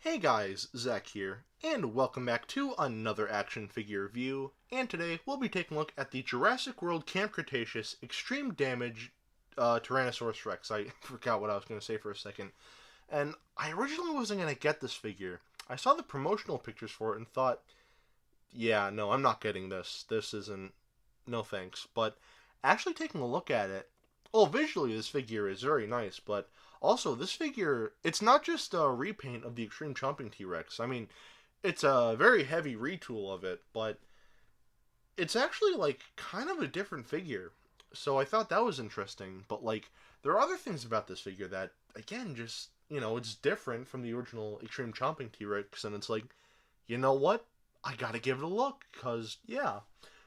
Hey guys, Zack here, and welcome back to another action figure review, and today we'll be taking a look at the Jurassic World Camp Cretaceous Extreme Damage Tyrannosaurus Rex. I forgot what I was going to say for a second. And I originally wasn't going to get this figure. I saw the promotional pictures for it and thought, yeah, no, I'm not getting this. This isn't, no thanks. But actually taking a look at it, well, visually this figure is very nice, but also this figure, it's not just a repaint of the Extreme Chomping T-Rex. I mean, it's a very heavy retool of it, but it's actually like kind of a different figure. So I thought that was interesting, but like there are other things about this figure that again just, it's different from the original Extreme Chomping T-Rex, and it's like, you know what? I got to give it a look cuz yeah.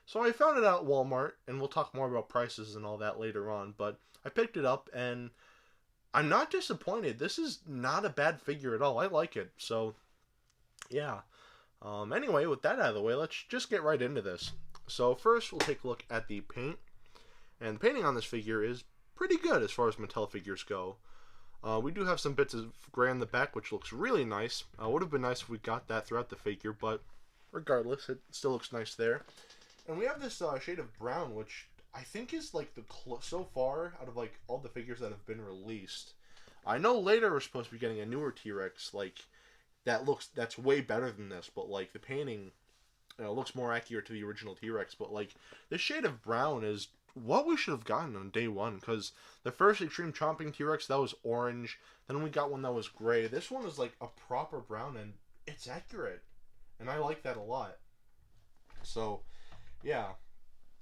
So I found it out at Walmart, and we'll talk more about prices and all that later on, but I picked it up and I'm not disappointed. This is not a bad figure at all. I like it. So, yeah. Anyway, with that out of the way, let's just get right into this. So first, we'll take a look at the paint. And the painting on this figure is pretty good as far as Mattel figures go. We do have some bits of gray on the back, which looks really nice. Would have been nice if we got that throughout the figure, but regardless, it still looks nice there. And we have this shade of brown, which I think is like so far out of like all the figures that have been released. I know later we're supposed to be getting a newer T-Rex like that's way better than this, but like the painting looks more accurate to the original T-Rex. But like this shade of brown is what we should have gotten on day one, because the first Extreme Chomping T-Rex that was orange, then we got one that was gray. This one is like a proper brown, and it's accurate, and I like that a lot. So yeah.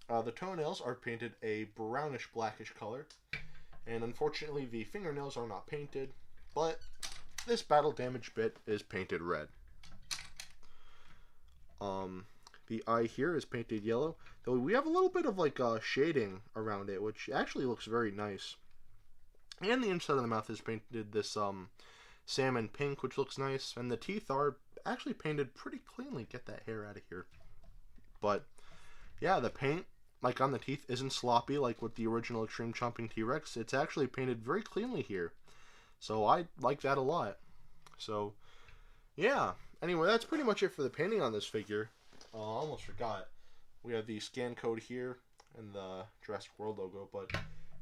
The toenails are painted a brownish blackish color, and unfortunately the fingernails are not painted, but this battle damage bit is painted red. The eye here is painted yellow, though we have a little bit of like shading around it, which actually looks very nice. And the inside of the mouth is painted this salmon pink, which looks nice, and the teeth are actually painted pretty cleanly. Get that hair out of here. But yeah, the paint, like on the teeth, isn't sloppy like with the original Extreme Chomping T-Rex. It's actually painted very cleanly here. So I like that a lot. So, yeah. Anyway, that's pretty much it for the painting on this figure. I almost forgot. We have the scan code here and the Jurassic World logo. But,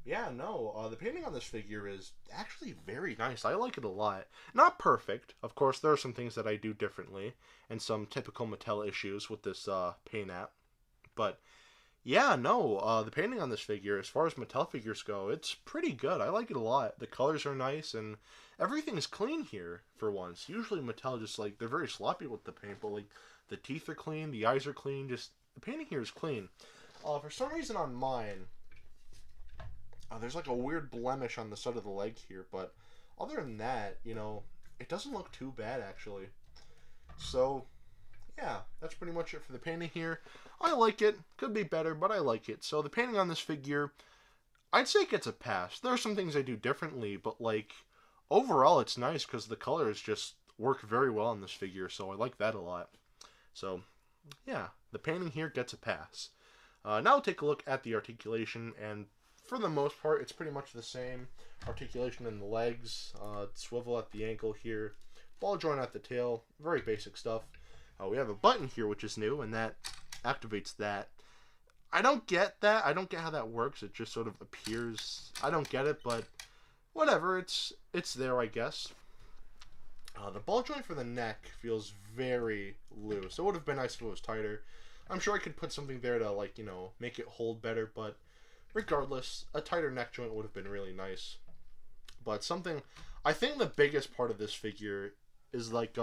yeah, no. The painting on this figure is actually very nice. I like it a lot. Not perfect. Of course, there are some things that I do differently, and some typical Mattel issues with this paint app. But yeah, no, the painting on this figure, as far as Mattel figures go, it's pretty good. I like it a lot. The colors are nice, and everything's clean here for once. Usually Mattel just, like, they're very sloppy with the paint, but, like, the teeth are clean, the eyes are clean, just, the painting here is clean. For some reason on mine, there's, like, a weird blemish on the side of the leg here, but other than that, it doesn't look too bad, actually. So yeah, that's pretty much it for the painting here. I like it. Could be better, but I like it. So the painting on this figure, I'd say it gets a pass. There are some things I do differently, but like overall it's nice because the colors just work very well on this figure, so I like that a lot. So yeah, the painting here gets a pass. Now we'll take a look at the articulation, and for the most part it's pretty much the same. Articulation in the legs, swivel at the ankle here, ball joint at the tail, very basic stuff. We have a button here which is new, and that activates that. I don't get that. I don't get how that works. It just sort of appears. I don't get it, but whatever. It's there, I guess. The ball joint for the neck feels very loose. It would have been nice if it was tighter. I'm sure I could put something there to, like, make it hold better, but regardless, a tighter neck joint would have been really nice. But I think the biggest part of this figure is, like,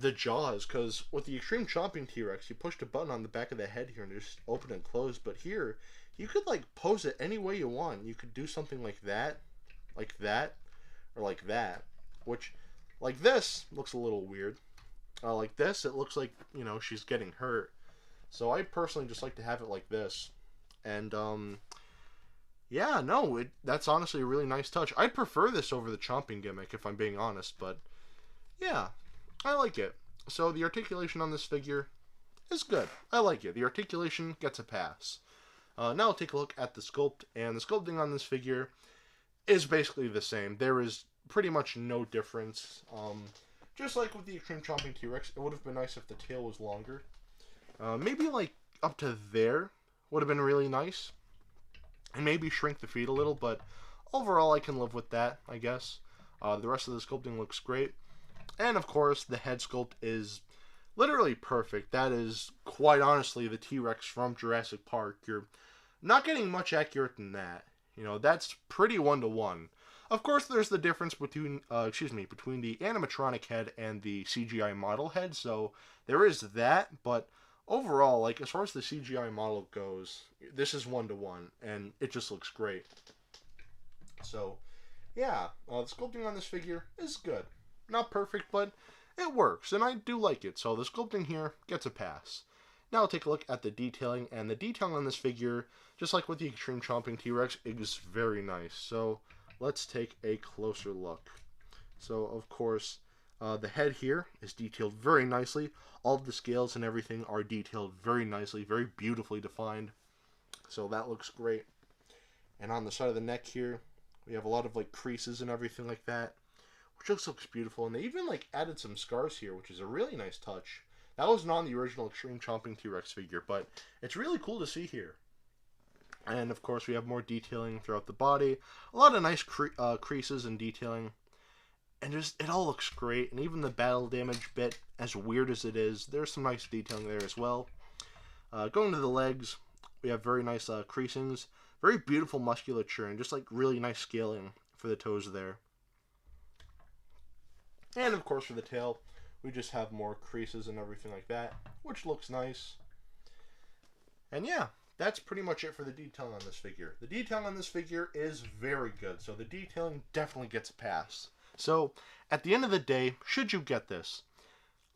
the jaws, because with the Extreme Chomping T-Rex, you pushed a button on the back of the head here and just open and close, but here, you could, like, pose it any way you want. You could do something like that, or like that, which, like this, looks a little weird. Like this, it looks like, she's getting hurt. So I personally just like to have it like this. And, yeah, no, that's honestly a really nice touch. I'd prefer this over the chomping gimmick, if I'm being honest, but, yeah, I like it. So the articulation on this figure is good. I like it. The articulation gets a pass. Now we'll take a look at the sculpt, and the sculpting on this figure is basically the same. There is pretty much no difference. Just like with the Extreme Chomping T-Rex, it would have been nice if the tail was longer. Maybe like up to there would have been really nice. And maybe shrink the feet a little, but overall I can live with that, I guess. The rest of the sculpting looks great. And of course, the head sculpt is literally perfect. That is, quite honestly, the T-Rex from Jurassic Park. You're not getting much accurate than that. You know, that's pretty one-to-one. Of course, there's the difference between the animatronic head and the CGI model head, so there is that, but overall, like, as far as the CGI model goes, this is one-to-one, and it just looks great. So, yeah, the sculpting on this figure is good. Not perfect, but it works, and I do like it, so the sculpting here gets a pass. Now I'll take a look at the detailing, and the detailing on this figure, just like with the Extreme Chomping T-Rex, is very nice. So let's take a closer look. So, of course, the head here is detailed very nicely. All of the scales and everything are detailed very nicely, very beautifully defined. So that looks great. And on the side of the neck here, we have a lot of like creases and everything like that, which just looks beautiful. And they even like added some scars here, which is a really nice touch. That wasn't on the original Extreme Chomping T-Rex figure, but it's really cool to see here. And of course, we have more detailing throughout the body. A lot of nice creases and detailing. And just, it all looks great. And even the battle damage bit, as weird as it is, there's some nice detailing there as well. Going to the legs, we have very nice creasings. Very beautiful musculature and just like really nice scaling for the toes there. And of course for the tail, we just have more creases and everything like that, which looks nice. And yeah, that's pretty much it for the detailing on this figure. The detailing on this figure is very good, so the detailing definitely gets a pass. So, at the end of the day, should you get this?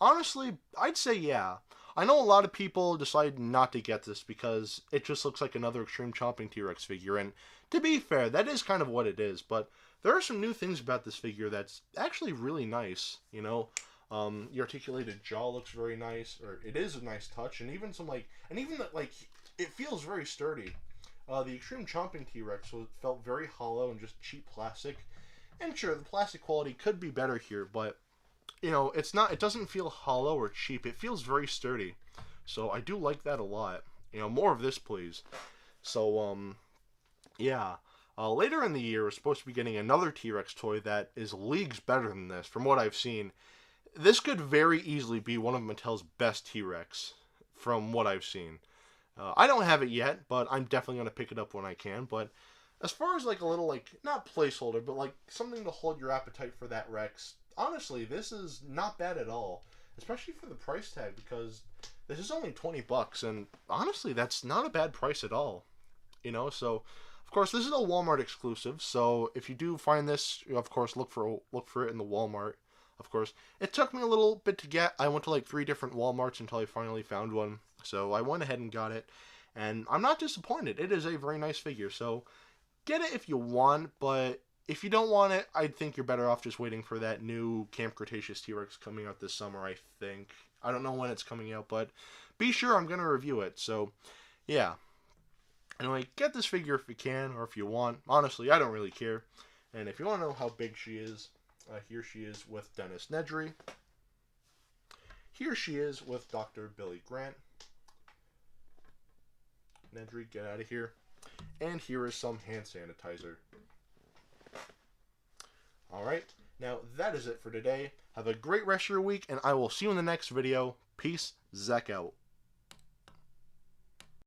Honestly, I'd say yeah. I know a lot of people decide not to get this because it just looks like another Extreme Chomping T-Rex figure, and to be fair, that is kind of what it is, but there are some new things about this figure that's actually really nice, you know? The articulated jaw looks very nice, or it is a nice touch, and even some it feels very sturdy. The Extreme Chomping T-Rex felt very hollow and just cheap plastic, and sure, the plastic quality could be better here, but you know, it doesn't feel hollow or cheap. It feels very sturdy. So I do like that a lot. You know, more of this, please. So, yeah. Later in the year, we're supposed to be getting another T-Rex toy that is leagues better than this, from what I've seen. This could very easily be one of Mattel's best T-Rex, from what I've seen. I don't have it yet, but I'm definitely going to pick it up when I can. But as far as like a little, like, not placeholder, but like something to hold your appetite for that Rex, honestly, this is not bad at all, especially for the price tag, because this is only $20, and honestly, that's not a bad price at all, you know. So, of course, this is a Walmart exclusive, so if you do find this, of course, look for it in the Walmart. Of course, it took me a little bit to get. I went to like 3 different Walmarts until I finally found one, so I went ahead and got it, and I'm not disappointed. It is a very nice figure, so get it if you want, but if you don't want it, I think you're better off just waiting for that new Camp Cretaceous T-Rex coming out this summer, I think. I don't know when it's coming out, but be sure I'm going to review it. So, yeah. Anyway, get this figure if you can, or if you want. Honestly, I don't really care. And if you want to know how big she is, here she is with Dennis Nedry. Here she is with Dr. Billy Grant. Nedry, get out of here. And here is some hand sanitizer. Alright, now that is it for today. Have a great rest of your week, and I will see you in the next video. Peace, Zack out.